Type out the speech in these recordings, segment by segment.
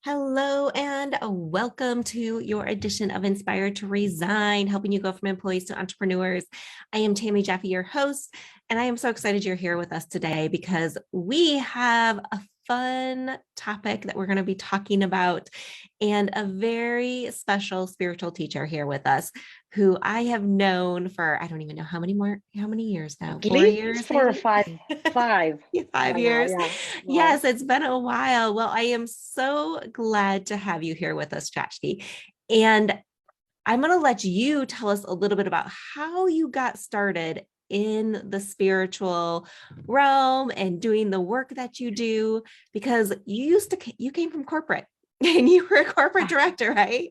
Hello and welcome to your edition of Inspired to Resign, helping you go from employees to entrepreneurs. I am Tami Jaffe, your host, and I am so excited you're here with us today because we have a fun topic that we're going to be talking about and a very special spiritual teacher here with us who I have known for, I don't even know how many years now, At 4 years, least 4 or 5. maybe 5 5 by now, years. yeah. Wow. Yes, it's been a while. Well, I am so glad to have you here with us, Chachki. And I'm going to let you tell us a little bit about how you got started in the spiritual realm and doing the work that you do, because you came from corporate and you were a corporate director, right?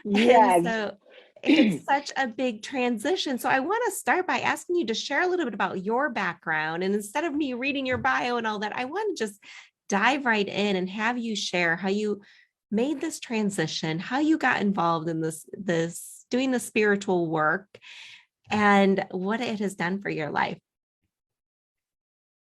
And Yes. so it's such a big transition. So I want to start by asking you to share a little bit about your background. And instead of me reading your bio and all that, I want to just dive right in and have you share how you made this transition, how you got involved in this doing the spiritual work and what it has done for your life.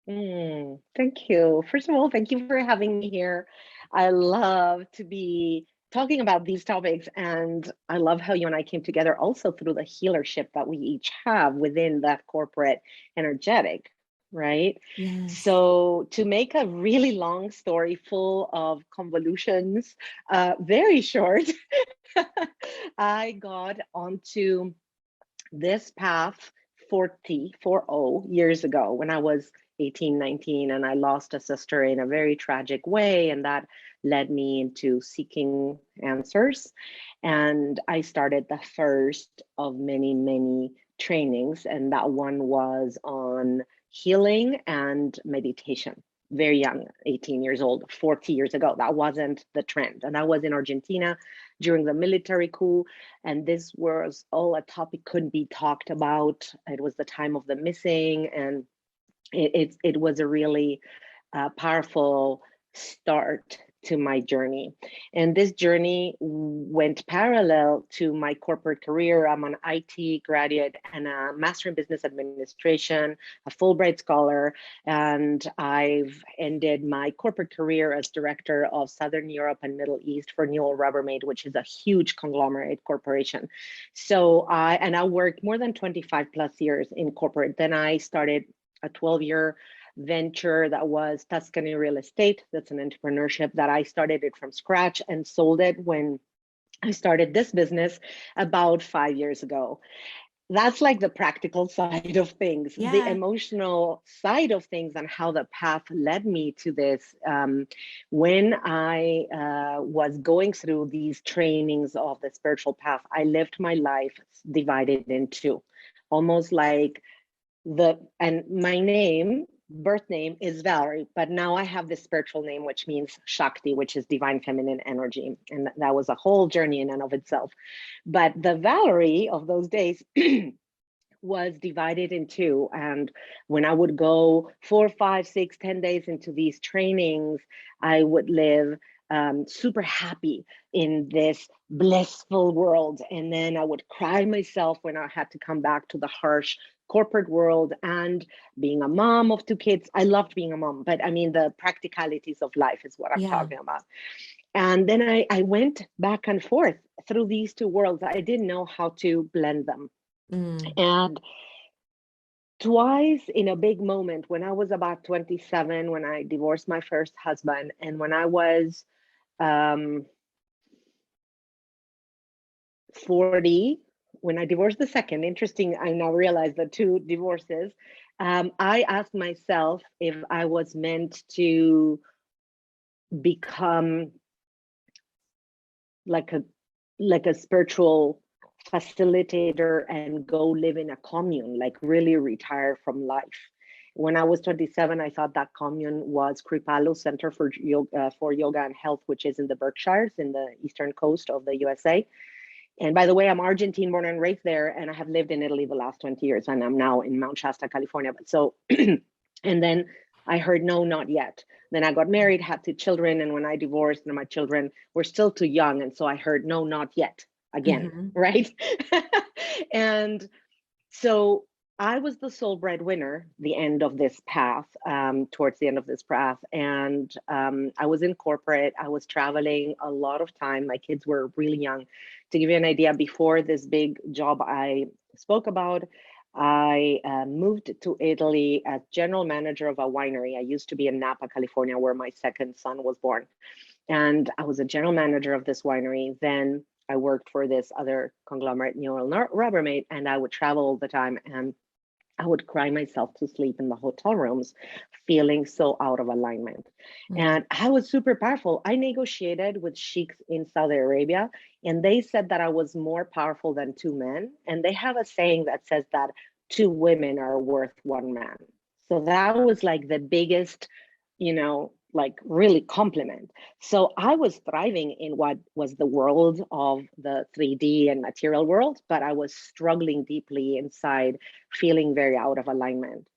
Thank you. First of all, thank you for having me here. I love to be talking about these topics, and I love how you and I came together also through the healership that we each have within that corporate energetic, right? Yes. So, to make a really long story full of convolutions, very short, I got onto this path 40 years ago when I was 18, 19, and I lost a sister in a very tragic way. And that led me into seeking answers. And I started the first of many, many trainings. And that one was on healing and meditation. Very young, 18 years old, 40 years ago. That wasn't the trend. And I was in Argentina during the military coup, and this was all a topic couldn't be talked about. It was the time of the missing, and it was a really powerful start to my journey. And this journey went parallel to my corporate career. I'm an IT graduate and a master in business administration, a Fulbright scholar, and I've ended my corporate career as director of Southern Europe and Middle East for Newell Rubbermaid, which is a huge conglomerate corporation. So I worked more than 25 plus years in corporate. Then I started a 12-year venture that was Tuscany Real Estate. That's an entrepreneurship that I started it from scratch and sold it when I started this business about 5 years ago. That's like the practical side of things. The Yeah. emotional side of things and how the path led me to this. When I was going through these trainings of the spiritual path, I lived my life divided in two, almost like and my birth name is Valerie, but now I have this spiritual name, which means Shakti, which is divine feminine energy. And that was a whole journey in and of itself. But the Valerie of those days was divided in two. And when I would go 4, 5, 6, 10 days into these trainings, I would live super happy in this blissful world. And then I would cry myself when I had to come back to the harsh corporate world and being a mom of 2 kids. I loved being a mom, but I mean, the practicalities of life is what I'm Yeah. talking about. And then I went back and forth through these two worlds. I didn't know how to blend them. Mm. And twice in a big moment, when I was about 27, when I divorced my first husband, and when I was um, 40, when I divorced the second. Interesting, I now realize the two divorces. I asked myself if I was meant to become like a spiritual facilitator and go live in a commune, like really retire from life. When I was 27, I thought that commune was Kripalu Center for Yoga and Health, which is in the Berkshires in the eastern coast of the USA. And by the way, I'm Argentine, born and raised there, and I have lived in Italy the last 20 years, and I'm now in Mount Shasta, California. But so, and then I heard no, not yet. Then I got married, had 2 children, and when I divorced, and my children were still too young, and so I heard no, not yet again, Mm-hmm. right? And so I was the sole breadwinner, the end of this path, towards the end of this path. And I was in corporate. I was traveling a lot of time. My kids were really young. To give you an idea, before this big job I spoke about, I moved to Italy as general manager of a winery. I used to be in Napa, California, where my second son was born. And I was a general manager of this winery. Then I worked for this other conglomerate, Newell Rubbermaid, and I would travel all the time. And I would cry myself to sleep in the hotel rooms, feeling so out of alignment. Mm. And I was super powerful. I negotiated with sheiks in Saudi Arabia, and they said that I was more powerful than two men. And they have a saying that says that two women are worth one man. So that was like the biggest, like really compliment. So I was thriving in what was the world of the 3D and material world, but I was struggling deeply inside, feeling very out of alignment.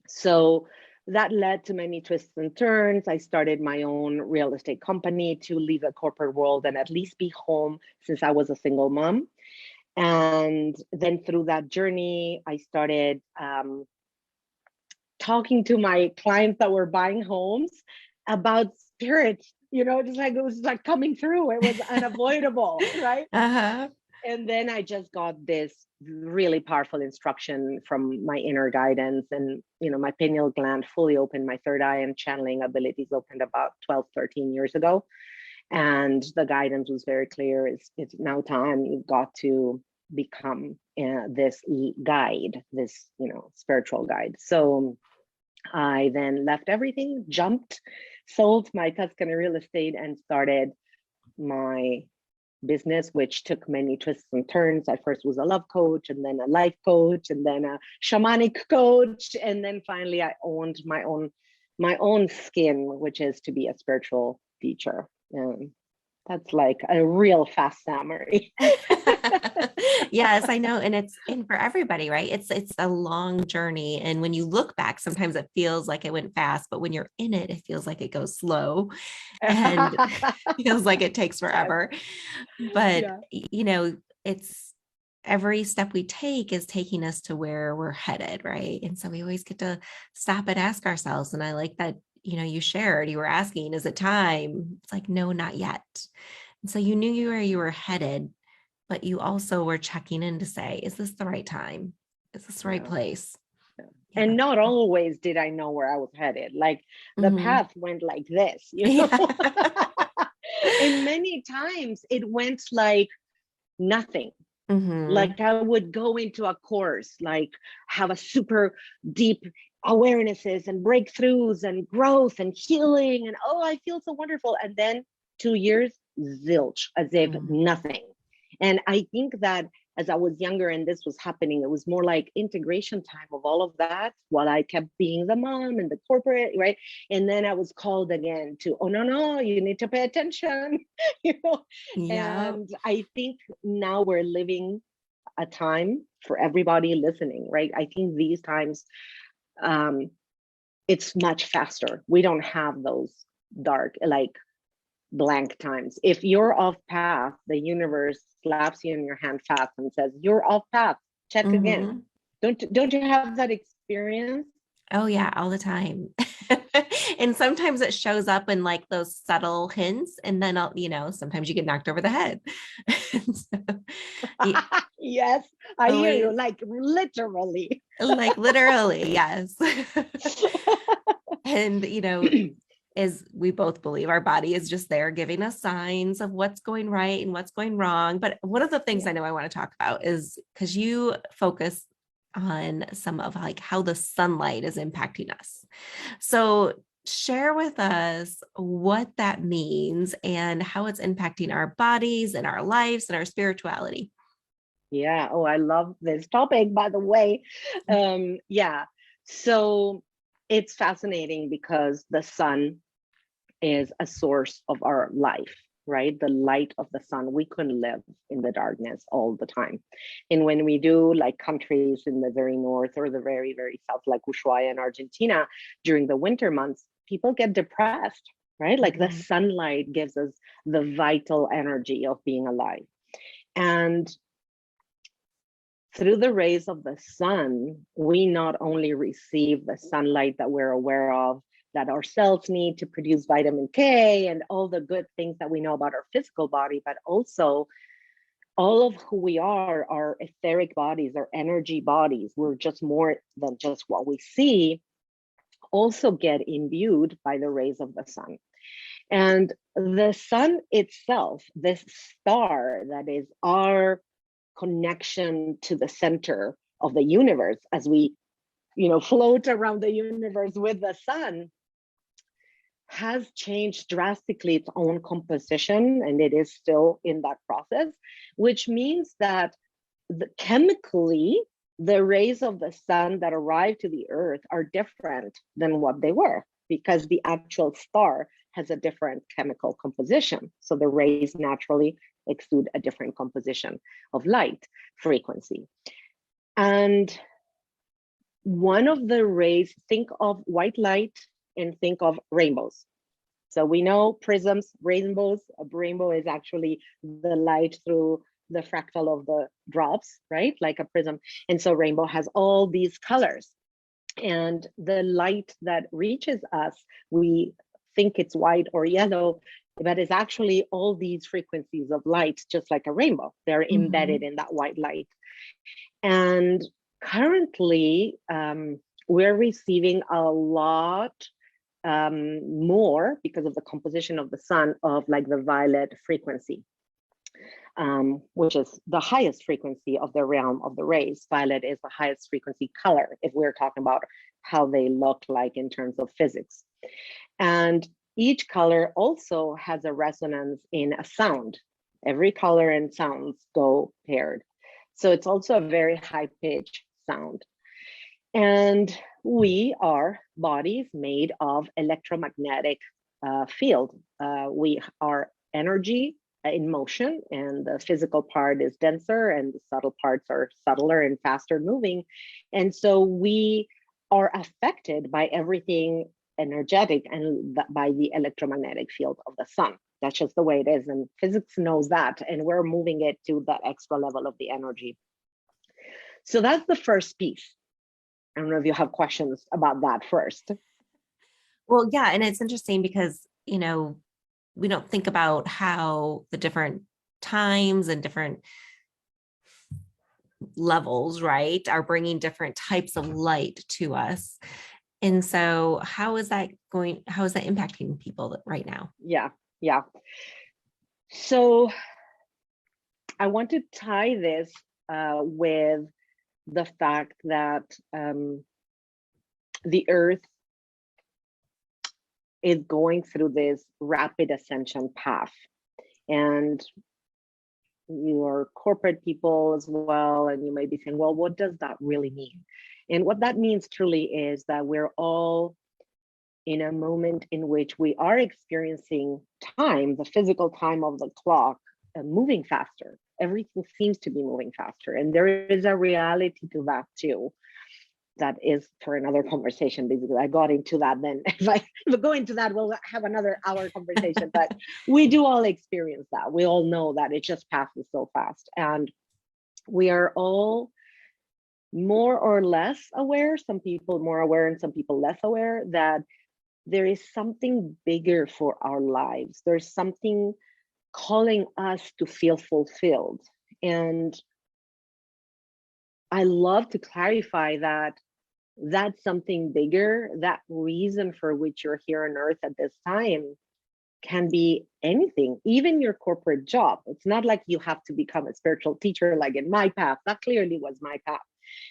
So that led to many twists and turns. I started my own real estate company to leave the corporate world and at least be home, since I was a single mom. And then through that journey, I started talking to my clients that were buying homes about spirit, just like it was like coming through. It was unavoidable, right? Uh-huh. And then I just got this really powerful instruction from my inner guidance, and my pineal gland fully opened, my third eye and channeling abilities opened about 12, 13 years ago. And the guidance was very clear. It's now time. You've got to become this guide, this spiritual guide. So I then left everything, jumped, sold my Tuscany real estate, and started my business, which took many twists and turns. I first was a love coach, and then a life coach, and then a shamanic coach, and then finally I owned my own skin, which is to be a spiritual teacher. That's like a real fast summary. Yes, I know. And it's in for everybody, right? It's a long journey. And when you look back, sometimes it feels like it went fast, but when you're in it, it feels like it goes slow and feels like it takes Yes. forever. But Yeah. it's every step we take is taking us to where we're headed, right? And so we always get to stop and ask ourselves. And I like that, you were asking, is it time? It's like, no, not yet. And so you knew where you were headed, but you also were checking in to say, is this the right time? Is this the right Yeah. place? Yeah. Yeah. And not always did I know where I was headed. Like the Mhm. path went like this, Yeah. and many times it went like nothing. Mhm. Like I would go into a course, like have a super deep awarenesses and breakthroughs and growth and healing. And oh, I feel so wonderful. And then 2 years, zilch, as if Mhm. nothing. And I think that as I was younger and this was happening, it was more like integration time of all of that while I kept being the mom and the corporate, right? And then I was called again to, oh, no, no, you need to pay attention, you know? Yeah. And I think now we're living a time for everybody listening, right? I think these times, um, it's much faster. We don't have those dark, like blank times. If you're off path, the universe slaps you in your hand fast and says, "You're off path. Check again." Mhm. Don't you have that experience? Oh yeah, all the time. And sometimes it shows up in like those subtle hints, and then sometimes you get knocked over the head. So, yeah, Yes, I hear you. always, Like literally. like literally, yes. And as we both believe, our body is just there giving us signs of what's going right and what's going wrong. But one of the things Yeah. I know I want to talk about is because you focus on some of like how the sunlight is impacting us. So share with us what that means and how it's impacting our bodies and our lives and our spirituality. Yeah. Oh, I love this topic, by the way. Yeah. So it's fascinating because the sun is a source of our life, right? The light of the sun. We couldn't live in the darkness all the time. And when we do, like countries in the very north or the very, very south, like Ushuaia in Argentina, during the winter months, people get depressed, right? Like the Mhm. sunlight gives us the vital energy of being alive. And through the rays of the sun, we not only receive the sunlight that we're aware of, that our cells need to produce vitamin K and all the good things that we know about our physical body, but also all of who we are, our etheric bodies, our energy bodies, we're just more than just what we see, also get imbued by the rays of the sun. And the sun itself, this star that is our connection to the center of the universe, as we, float around the universe with the sun, has changed drastically its own composition, and it is still in that process, which means that chemically, the rays of the sun that arrive to the earth are different than what they were, because the actual star has a different chemical composition. So the rays naturally exude a different composition of light frequency. And one of the rays, think of white light and think of rainbows. So we know prisms, rainbows. A rainbow is actually the light through the fractal of the drops, right? Like a prism. And so rainbow has all these colors. And the light that reaches us, we think it's white or yellow, but it's actually all these frequencies of light, just like a rainbow. They're embedded in that white light. And currently, we're receiving a lot more, because of the composition of the sun, of like the violet frequency, which is the highest frequency of the realm of the rays. Violet is the highest frequency color if we're talking about how they look like in terms of physics. And each color also has a resonance in a sound. Every color and sounds go paired. So it's also a very high pitch sound. And we are bodies made of electromagnetic field. We are energy in motion, and the physical part is denser and the subtle parts are subtler and faster moving. And so we are affected by everything energetic and by the electromagnetic field of the sun. That's just the way it is. And physics knows that. And we're moving it to that extra level of the energy. So that's the first piece. I don't know if you have questions about that first. Well, yeah. And it's interesting because, we don't think about how the different times and different levels, right, are bringing different types of light to us. And so how is that impacting people right now? Yeah. So I want to tie this with the fact that the earth is going through this rapid ascension path. And you are corporate people as well, and you may be saying, well, what does that really mean? And what that means truly is that we're all in a moment in which we are experiencing time, the physical time of the clock, moving faster. Everything seems to be moving faster. And there is a reality to that too. That is for another conversation. Basically, I got into that then. If I go into that, we'll have another hour conversation. But we do all experience that. We all know that it just passes so fast. And we are all more or less aware, some people more aware and some people less aware, that there is something bigger for our lives. There's something calling us to feel fulfilled. And I love to clarify that that's something bigger, that reason for which you're here on earth at this time can be anything, even your corporate job. It's not like you have to become a spiritual teacher like in my path. That clearly was my path.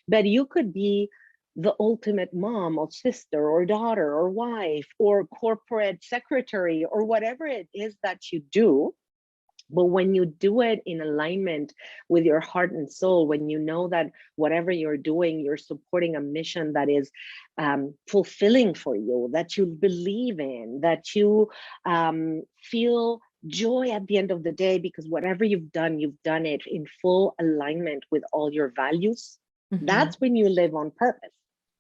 But you could be the ultimate mom or sister or daughter or wife or corporate secretary or whatever it is that you do. But when you do it in alignment with your heart and soul, when you know that whatever you're doing, you're supporting a mission that is fulfilling for you, that you believe in, that you feel joy at the end of the day, because whatever you've done it in full alignment with all your values. That's when you live on purpose.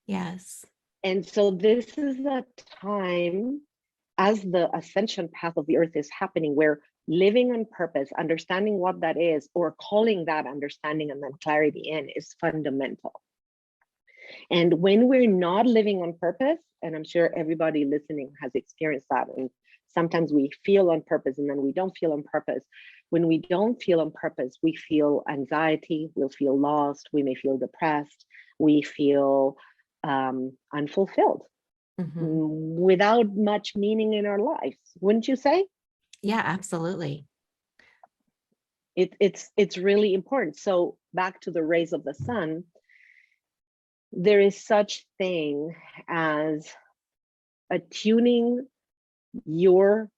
Yes. And so this is a time, as the ascension path of the earth is happening, where living on purpose, understanding what that is, or calling that understanding and then clarity in, is fundamental. And when we're not living on purpose, and I'm sure everybody listening has experienced that, and sometimes we feel on purpose and then we don't feel on purpose. When we don't feel on purpose, we feel anxiety, we'll feel lost, we may feel depressed, we feel unfulfilled, Mhm. without much meaning in our lives, wouldn't you say? Yeah, absolutely. It's really important. So back to the rays of the sun, there is such thing as attuning your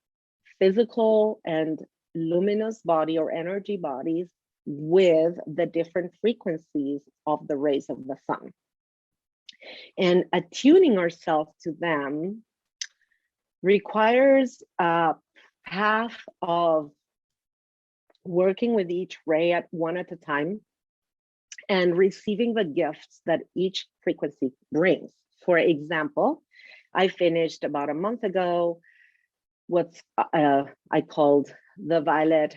physical and luminous body or energy bodies with the different frequencies of the rays of the sun, and attuning ourselves to them requires a path of working with each ray at one at a time and receiving the gifts that each frequency brings. For example, I finished about a month ago what's I called the violet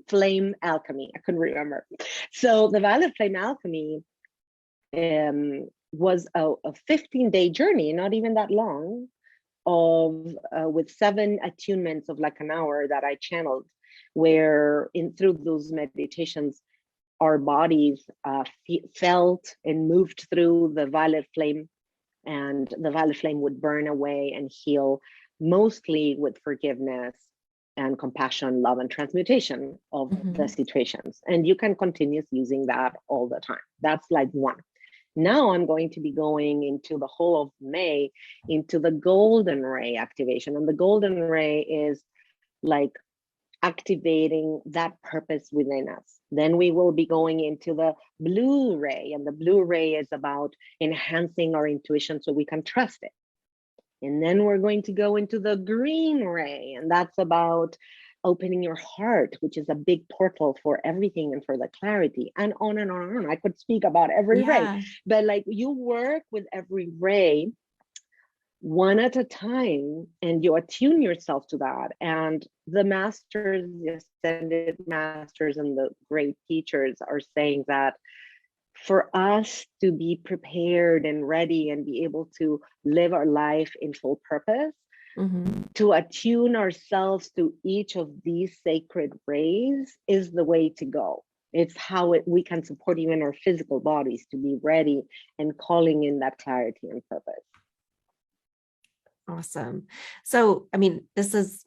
flame alchemy. I couldn't remember. So the violet flame alchemy was a 15-day journey, not even that long, of with 7 attunements of like an hour that I channeled, where through those meditations, our bodies felt and moved through the violet flame, and the violet flame would burn away and heal, mostly with forgiveness and compassion, love, and transmutation of the Mhm. situations. And you can continue using that all the time. That's like one. Now I'm going to be going into the whole of May into the golden ray activation. And the golden ray is like activating that purpose within us. Then we will be going into the blue ray, and the blue ray is about enhancing our intuition so we can trust it. And then we're going to go into the green ray, and that's about opening your heart, which is a big portal for everything and for the clarity, and on and on and on. I could speak about every ray, Yeah. but like you work with every ray one at a time, and you attune yourself to that. And the masters, the ascended masters, and the great teachers are saying that for us to be prepared and ready and be able to live our life in full purpose, Mhm. to attune ourselves to each of these sacred rays is the way to go. It's how we can support even our physical bodies to be ready and calling in that clarity and purpose. Awesome. So, I mean, this is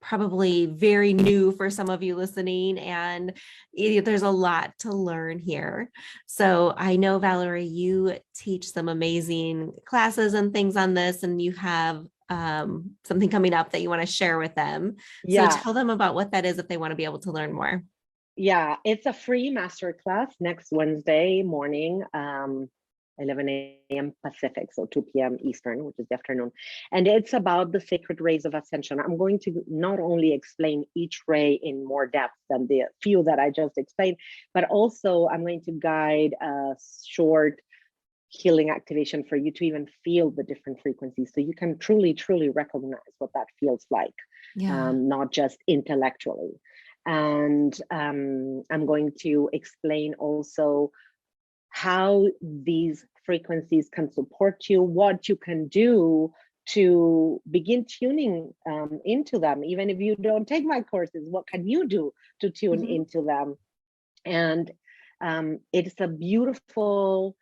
probably very new for some of you listening, and there's a lot to learn here. So I know, Valerie, you teach some amazing classes and things on this, and you have something coming up that you want to share with them. So Yeah. tell them about what that is if they want to be able to learn more. Yeah, it's a free masterclass next Wednesday morning, 11 a.m. Pacific, so 2 p.m. Eastern, which is the afternoon. And it's about the sacred rays of ascension. I'm going to not only explain each ray in more depth than the few that I just explained, but also I'm going to guide a short healing activation for you to even feel the different frequencies so you can truly, truly recognize what that feels like, Yeah. not just intellectually. And I'm going to explain also how these frequencies can support you, what you can do to begin tuning into them. Even if you don't take my courses, what can you do to tune Mhm. into them? And it's a beautiful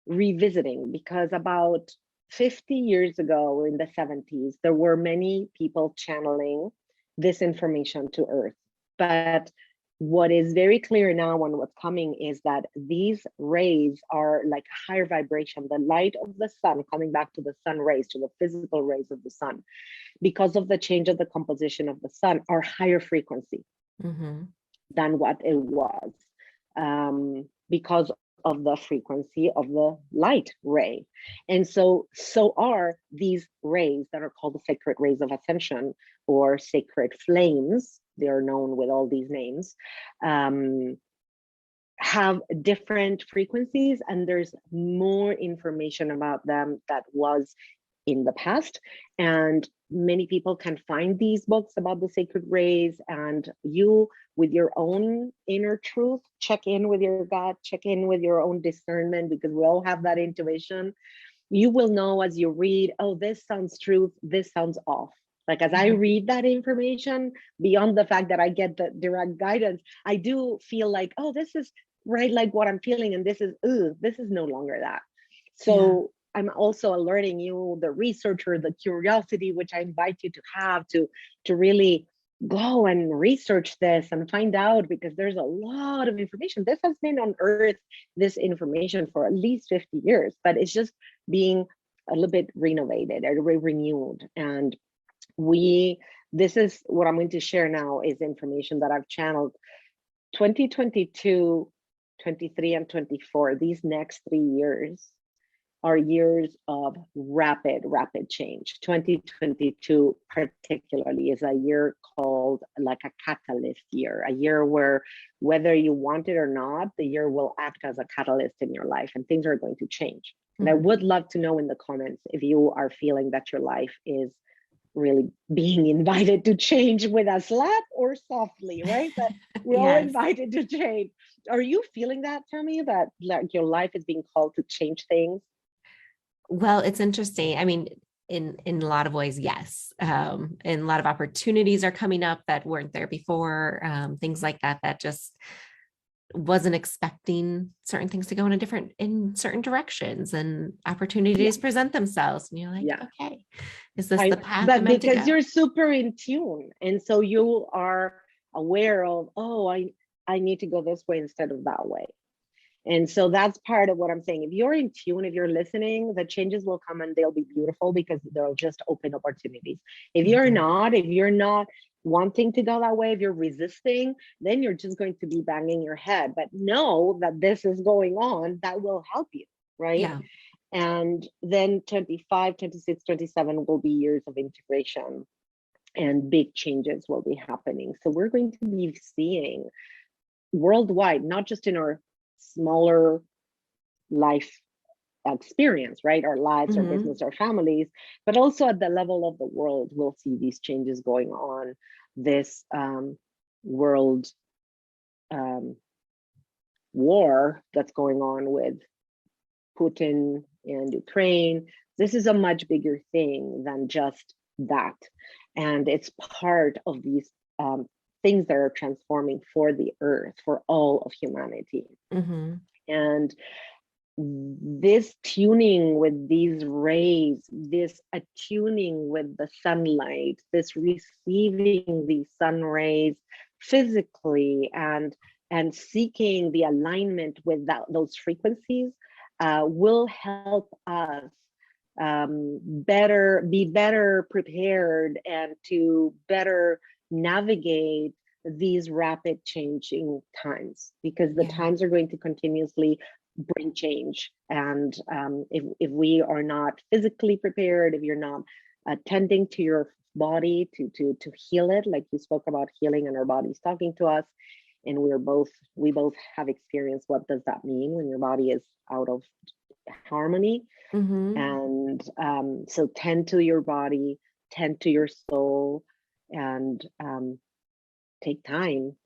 revisiting, because about 50 years ago in the 70s, there were many people channeling this information to Earth. But what is very clear now and what's coming is that these rays are like higher vibration, the light of the sun coming back to the sun rays, to the physical rays of the sun, because of the change of the composition of the sun, are higher frequency Mhm. than what it was, because of the frequency of the light ray. And so are these rays that are called the sacred rays of ascension, or sacred flames. They're known with all these names, have different frequencies, and there's more information about them that was in the past. And many people can find these books about the sacred rays, and you, with your own inner truth, check in with your gut, check in with your own discernment, because we all have that intuition. You will know as you read, oh, this sounds true, this sounds off. Like as I read that information, beyond the fact that I get the direct guidance, I do feel like, oh, this is right, like what I'm feeling, and this is, ooh, this is no longer that. Yeah. So I'm also alerting you, the researcher, the curiosity, which I invite you to have, to really go and research this and find out, because there's a lot of information. This has been on earth, this information, for at least 50 years, but it's just being a little bit renovated or renewed. And this is what I'm going to share now, is information that I've channeled 2022, 23, and 24. These next 3 years are years of rapid change. 2022 particularly is a year called like a catalyst year, a year where, whether you want it or not, the year will act as a catalyst in your life, and things are going to change. And I would love to know in the comments if you are feeling that your life is really being invited to change with a slap or softly, right? But we're all Yes. invited to change. Are you feeling that, Tami, that like your life is being called to change things? Well, it's interesting. I mean, in a lot of ways, yes. And a lot of opportunities are coming up that weren't there before. Things like that, that just wasn't expecting certain things to go in certain directions, and Yeah, opportunities present themselves. And you're like, yeah. okay, is this the path I'm But meant to because go? you're super in tune, and so you are aware of, oh, I need to go this way instead of that way. And so that's part of what I'm saying. If you're in tune, if you're listening, the changes will come and they'll be beautiful, because they'll just open opportunities. Mhm. If you're not wanting to go that way, if you're resisting, then you're just going to be banging your head. But know that this is going on, that will help you, right? Yeah. And then 25, 26, 27 will be years of integration, and big changes will be happening. So we're going to be seeing worldwide, not just in our smaller life experience, right? Our lives, our Mhm. business, our families, but also at the level of the world, we'll see these changes going on. This world um, war that's going on with Putin and Ukraine. This is a much bigger thing than just that. And it's part of these things that are transforming for the earth, for all of humanity. Mhm. And this tuning with these rays, this attuning with the sunlight, this receiving these sun rays physically, and seeking the alignment with those frequencies will help us be better prepared, and to better navigate these rapid changing times, because the Yeah. times are going to continuously bring change. And if we are not physically prepared, if you're not attending to your body to heal it, like you spoke about healing and our bodies talking to us, and we both have experienced what does that mean when your body is out of harmony. Mhm. And so tend to your body, tend to your soul, and take time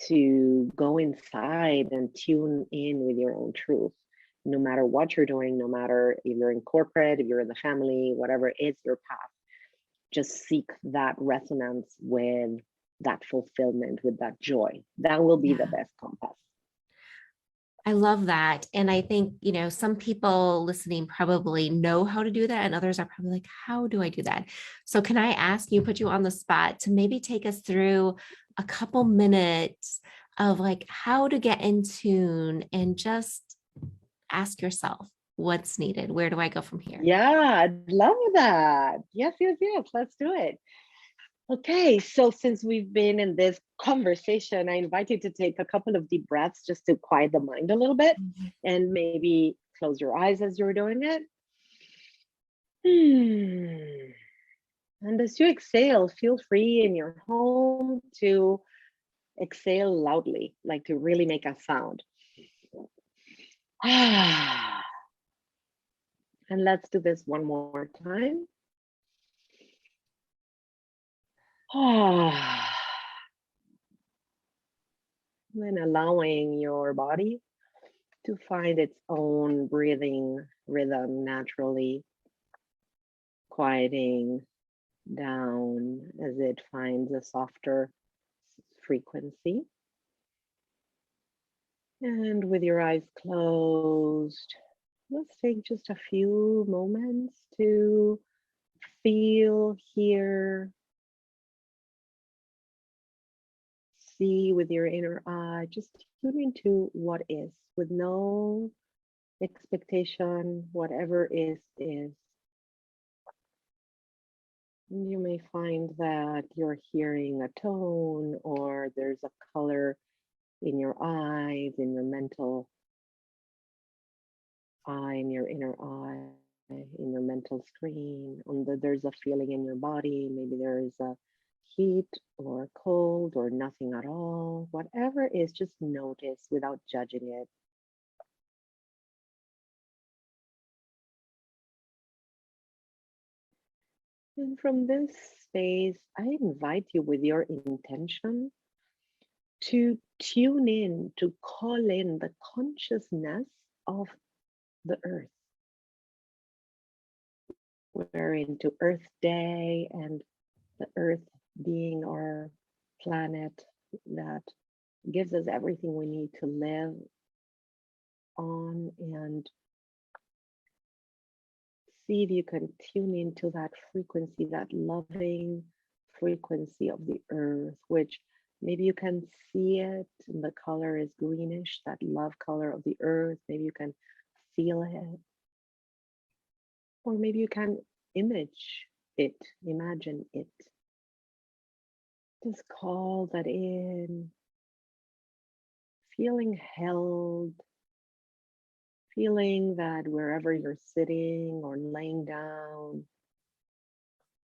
to go inside and tune in with your own truth. No matter what you're doing, no matter if you're in corporate, if you're in the family, whatever is your path, just seek that resonance with that fulfillment, with that joy. That will be the Yeah. best compass. I love that. And I think, some people listening probably know how to do that, and others are probably like, how do I do that? So, can I ask you, put you on the spot to maybe take us through a couple minutes of like how to get in tune, and just ask yourself what's needed? Where do I go from here? Yeah, I'd love that. Yes, yes, yes. Let's do it. Okay, so since we've been in this conversation, I invite you to take a couple of deep breaths just to quiet the mind a little bit, Mhm. and maybe close your eyes as you're doing it. Hmm. And as you exhale, feel free in your home to exhale loudly, like to really make a sound. And let's do this one more time. Then allowing your body to find its own breathing rhythm naturally, quieting down as it finds a softer frequency. And with your eyes closed, let's take just a few moments to feel, hear, see with your inner eye. Just tune into what is with no expectation, whatever is, is. You may find that you're hearing a tone or there's a color in your eyes, in your mental eye, in your inner eye, in your mental screen. There's a feeling in your body. Maybe there is a heat or cold or nothing at all. Whatever is, just notice without judging it. And from this space, I invite you with your intention to tune in, to call in the consciousness of the earth. We're into Earth Day, and the earth being our planet that gives us everything we need to live on, and see if you can tune into that frequency, that loving frequency of the earth, which maybe you can see it, and the color is greenish, that love color of the earth. Maybe you can feel it, or maybe you can image it, imagine it. Just call that in, feeling held, feeling that wherever you're sitting or laying down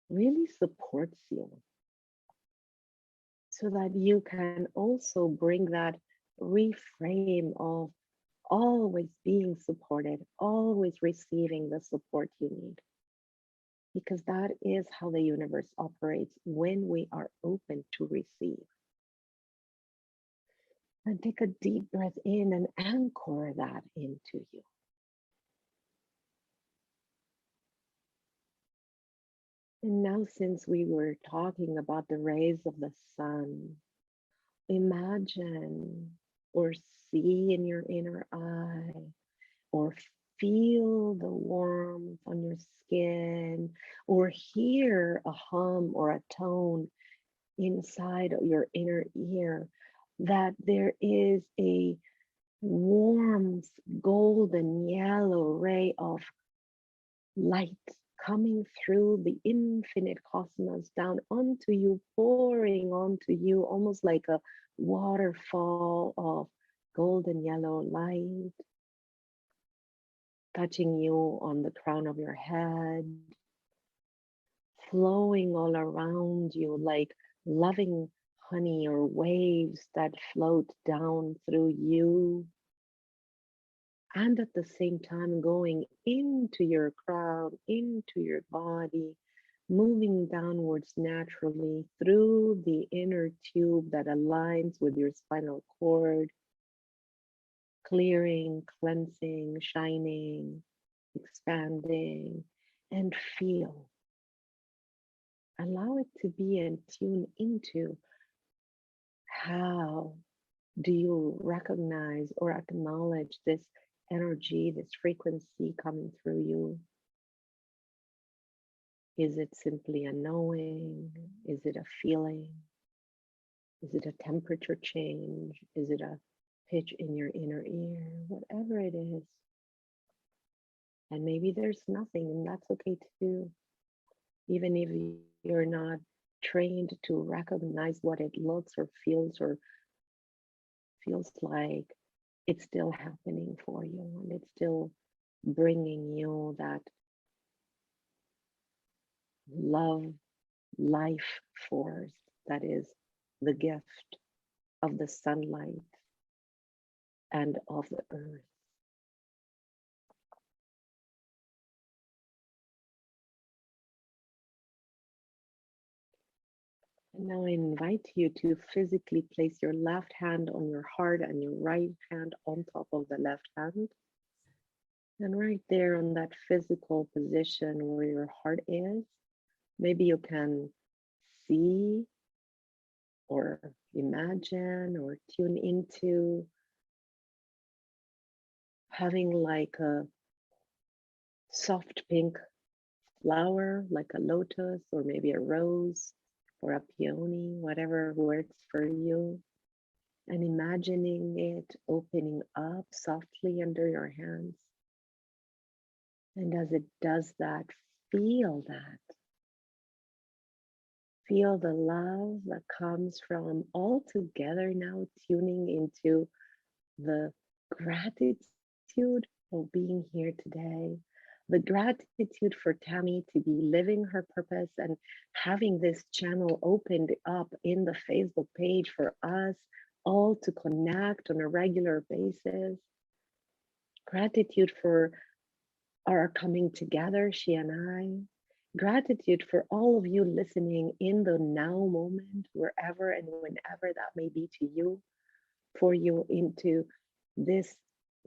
really supports you, so that you can also bring that reframe of always being supported, always receiving the support you need. Because that is how the universe operates when we are open to receive. And take a deep breath in and anchor that into you. And now, since we were talking about the rays of the sun, imagine or see in your inner eye, or feel the warmth on your skin, or hear a hum or a tone inside of your inner ear, that there is a warm golden yellow ray of light coming through the infinite cosmos down onto you, pouring onto you almost like a waterfall of golden yellow light, touching you on the crown of your head, flowing all around you like loving honey or waves that float down through you, and at the same time going into your crown, into your body, moving downwards naturally through the inner tube that aligns with your spinal cord, clearing, cleansing, shining, expanding, and feel. Allow it to be and tune into how do you recognize or acknowledge this energy, this frequency coming through you? Is it simply a knowing? Is it a feeling? Is it a temperature change? Is it a pitch in your inner ear? Whatever it is. And maybe there's nothing, and that's okay too. Even if you're not trained to recognize what it looks or feels like, it's still happening for you, and it's still bringing you that love, life force that is the gift of the sunlight and of the earth. And now I invite you to physically place your left hand on your heart and your right hand on top of the left hand. And right there on that physical position where your heart is, maybe you can see or imagine or tune into having like a soft pink flower, like a lotus or maybe a rose or a peony, whatever works for you. And imagining it opening up softly under your hands. And as it does that, feel that. Feel the love that comes from all together now tuning into the gratitude of being here today, the gratitude for Tami to be living her purpose and having this channel opened up in the Facebook page for us all to connect on a regular basis. Gratitude for our coming together, she and I. Gratitude for all of you listening in the now moment, wherever and whenever that may be to you, for you into this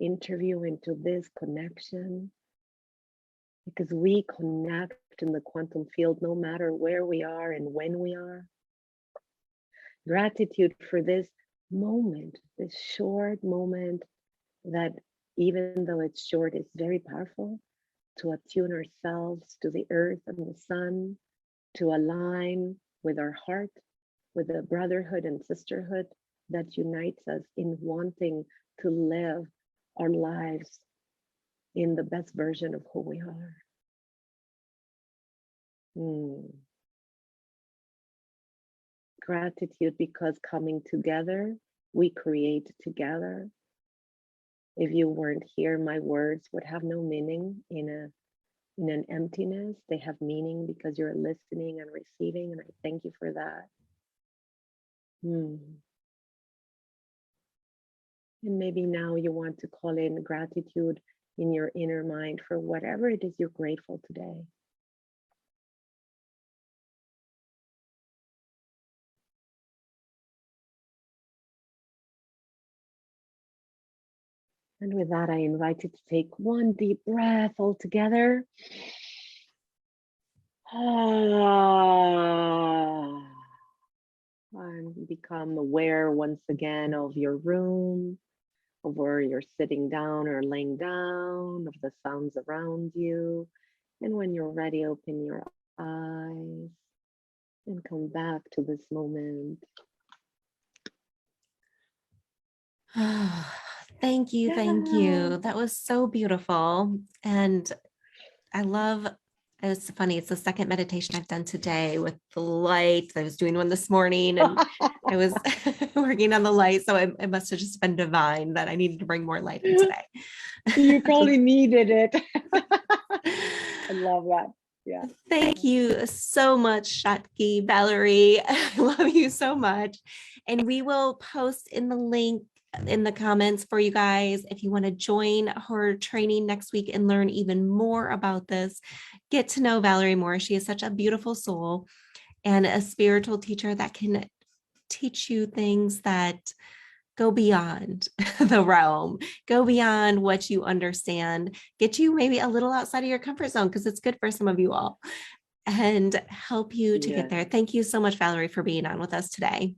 interview, into this connection, because we connect in the quantum field no matter where we are and when we are. Gratitude for this moment, this short moment that, even though it's short, is very powerful, to attune ourselves to the earth and the sun, to align with our heart, with the brotherhood and sisterhood that unites us in wanting to live our lives in the best version of who we are. Gratitude because coming together, we create together. If you weren't here, my words would have no meaning in an emptiness. They have meaning because you're listening and receiving, and I thank you for that. And maybe now you want to call in gratitude in your inner mind for whatever it is you're grateful today. And with that, I invite you to take one deep breath all together. And become aware once again of your room, of where you're sitting down or laying down, of the sounds around you. And when you're ready, open your eyes and come back to this moment. Thank you. Thank you. That was so beautiful. And I love, it's funny, it's the second meditation I've done today with the light. I was doing one this morning and I was working on the light. So it must have just been divine that I needed to bring more light in today. You probably needed it. I love that. Yeah. Thank you so much, Shatki, Valerie. I love you so much. And we will post in the link in the comments for you guys if you want to join her training next week and learn even more about this. Get to know Valerie more. She is such a beautiful soul and a spiritual teacher that can teach you things that go beyond the realm, go beyond what you understand, get you maybe a little outside of your comfort zone because it's good for some of you all and help you to get there. Thank you so much, Valerie, for being on with us today.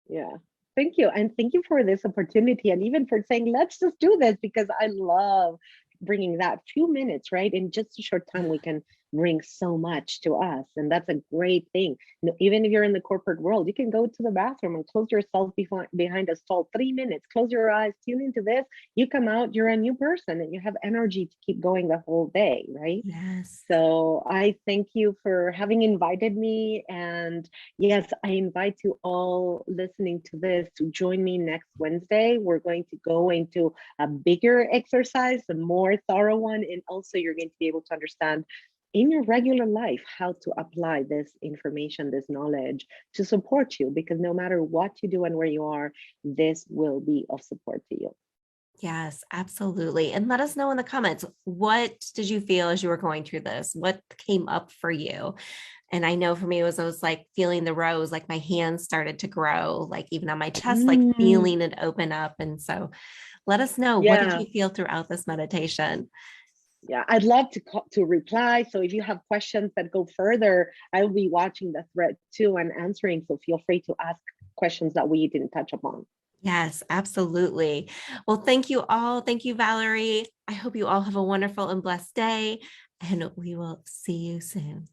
Yeah. Thank you. And thank you for this opportunity and even for saying, let's just do this, because I love bringing that few minutes, right? In just a short time, we can bring so much to us. And that's a great thing. Even if you're in the corporate world, you can go to the bathroom and close yourself behind a stall, 3 minutes, close your eyes, tune into this. You come out, you're a new person and you have energy to keep going the whole day, right? Yes. So I thank you for having invited me. And yes, I invite you all listening to this to join me next Wednesday. We're going to go into a bigger exercise, a more thorough one. And also you're going to be able to understand in your regular life how to apply this information, this knowledge to support you, because no matter what you do and where you are, this will be of support to you. Yes, absolutely. And let us know in the comments, what did you feel as you were going through this? What came up for you? And I know for me, it was like feeling the rose, like my hands started to grow, like even on my chest, like Mm, feeling it open up. And so let us know, what did yeah. you feel throughout this meditation? Yeah, I'd love to reply. So if you have questions that go further, I will be watching the thread too and answering. So feel free to ask questions that we didn't touch upon. Yes, absolutely. Well, thank you all. Thank you, Valerie. I hope you all have a wonderful and blessed day, and we will see you soon.